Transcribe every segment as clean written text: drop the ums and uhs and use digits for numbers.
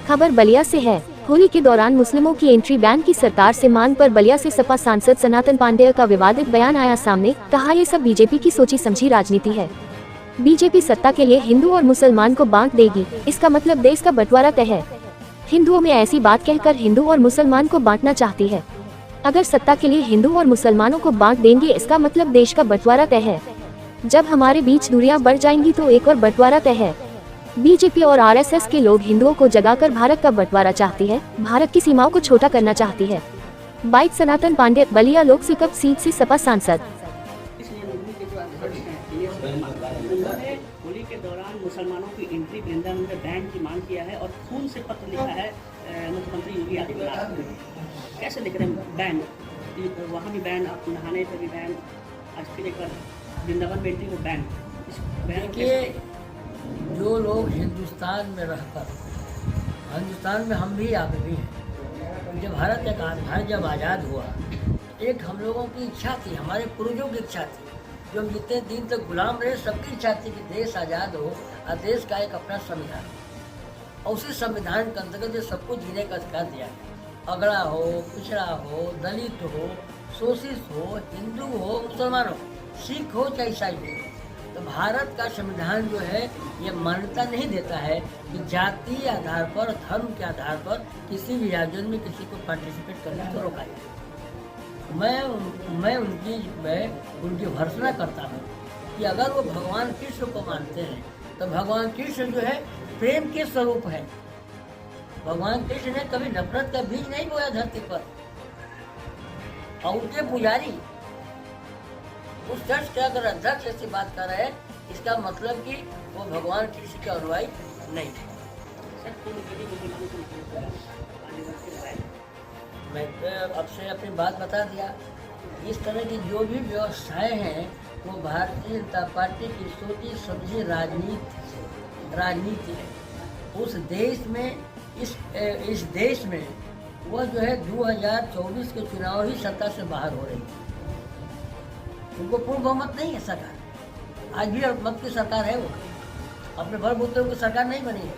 खबर बलिया से है। होली के दौरान मुस्लिमों की एंट्री बैन की सरकार से मांग पर बलिया से सपा सांसद सनातन पांडेय का विवादित बयान आया सामने। कहा ये सब बीजेपी की सोची समझी राजनीति है। बीजेपी सत्ता के लिए हिंदू और मुसलमान को बांट देगी, इसका मतलब देश का बंटवारा तय है। हिंदुओं में ऐसी बात कहकर हिंदू और मुसलमान को बांटना चाहती है। अगर सत्ता के लिए हिंदू और मुसलमानों को बांट देंगे, इसका मतलब देश का बंटवारा तय है। जब हमारे बीच दूरियां बढ़ जाएंगी तो एक और बंटवारा तय है। बीजेपी और आरएसएस के लोग हिंदुओं को जगाकर भारत का बंटवारा चाहती है, भारत की सीमाओं को छोटा करना चाहती है। बाइट सनातन पांडे, बलिया लोकसभा सीट से सपा सांसद। होली के दौरान मुसलमानों की एंट्री वृंदावन में बैन की मांग किया है और खून से पत्र लिखा है मुख्यमंत्री योगी आदित्यनाथ ने। कैसे लिख रहे हैं बैन? वहाँ भी बैन, आप नहाने पर भी बैन, आज फिर एक बार वृंदावन में एंट्री को बैन। देखिए, जो लोग हिंदुस्तान में रहकर, हिंदुस्तान में हम भी आप भी हैं, जब भारत जब आज़ाद हुआ, एक हम लोगों की इच्छा थी, हमारे पूर्वजों की इच्छा थी, जो हम जितने दिन तक गुलाम रहे सबकी इच्छा थी कि देश आज़ाद हो और देश का एक अपना संविधान, और उसी संविधान के अंतर्गत सबको जीने का अधिकार दिया गया। अगड़ा हो, पिछड़ा हो, दलित हो, शोषित हो, हिंदू हो, मुसलमान हो, सिख हो चाहे ईसाई हो, तो भारत का संविधान जो है ये मान्यता नहीं देता है कि जाति आधार पर, धर्म के आधार पर किसी भी आयोजन में किसी को पार्टिसिपेट करने को रोका जाए। मैं उनकी भर्त्सना करता हूँ कि अगर वो भगवान कृष्ण को मानते हैं तो भगवान कृष्ण जो है प्रेम के स्वरूप है। भगवान कृष्ण ने कभी नफरत का बीज नहीं बोया धरती पर, और उनके पुजारी उस चर्च के अगर अध्यक्ष ऐसी बात कर रहे हैं, इसका मतलब कि वो भगवान कृष्ण के अनुयायी नहीं थे। मैं अब से अपनी बात बता दिया। इस तरह की जो भी व्यवस्थाएं हैं वो भारतीय जनता पार्टी की सोची समझी राजनीति है। उस देश में, इस देश में वह जो है 2024 के चुनाव ही सत्ता से बाहर हो रही है। उनको पूर्ण बहुमत नहीं है सरकार, आज भी अल्पमत की सरकार है। वो अपने बलबूते की सरकार नहीं बनी है।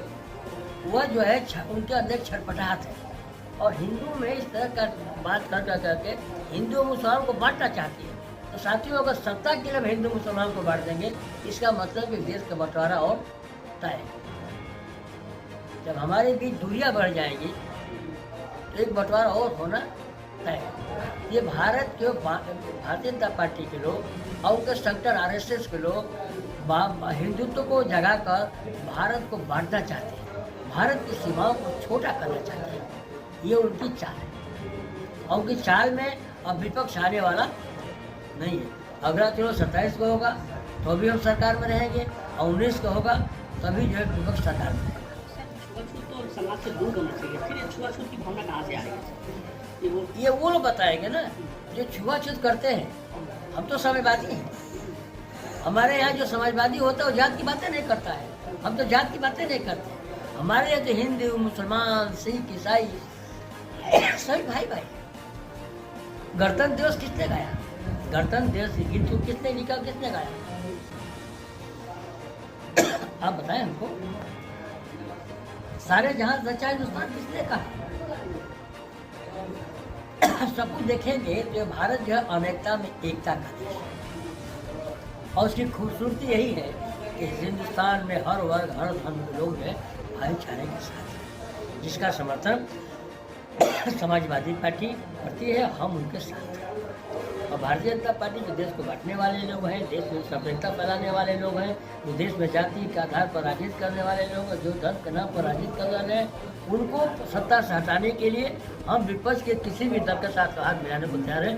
वह जो है उनके अंदर छटपटाहट है, और हिंदू में इस तरह का बात करके हिंदू मुसलमान को बांटना चाहती है। तो साथियों, अगर सत्ता के लिए हिंदू मुसलमान को बांट देंगे, इसका मतलब कि देश का बंटवारा और तय है। जब हमारे बीच दूरियां बढ़ जाएंगी तो एक बंटवारा और होना तय है। ये भारतीय जनता पार्टी के लोग और उनके संगठन आरएसएस के लोग हिंदुत्व को जगाकर भारत को बांटना चाहते हैं, भारत की सीमाओं को छोटा करना चाहते हैं। ये उनकी चाल है, और उनकी चाल में अब विपक्ष आने वाला नहीं है। अगला चुनाव 27 को होगा तो भी हम सरकार में रहेंगे, और 19 को होगा तभी जो है विपक्ष सरकार में रहेगा। तो समाज से दूर होना चाहिए, फिर छुआछूत की भावना कहाँ से आएगी? ये वो लोग बताएंगे ना जो छुआछूत करते हैं। हम तो समाजवादी हैं। हमारे यहाँ जो समाजवादी होता है वो जात की बातें नहीं करता है। हम तो जात की बातें नहीं करते। हमारे यहाँ तो हिंदू, मुसलमान, सिख, ईसाई सभी भाई भाई। गणतंत्र दिवस किसने गाया? गणतंत्र दिवस गीत किसने लिखा, किसने गाया? आप बताएं हमको। सारे जहां सच्चा हिंदुस्तान किसने कहा? सब कुछ देखेंगे तो भारत जो है अनेकता में एकता का देश है, और उसकी खूबसूरती यही है कि हिंदुस्तान में हर वर्ग, हर धर्म के लोग हैं भाईचारे के साथ, जिसका समर्थन समाजवादी पार्टी करती है। हम उनके साथ हैं। और भारतीय जनता पार्टी जो देश को बांटने वाले लोग हैं, देश में संप्रभुता फैलाने वाले लोग हैं, जो देश में जाति के आधार पर राजनीति करने वाले लोग हैं, जो धर्म के नाम पर राजनीति कर रहे हैं, उनको सत्ता से हटाने के लिए हम विपक्ष के किसी भी दल के साथ हाथ मिलाने को तैयार हैं।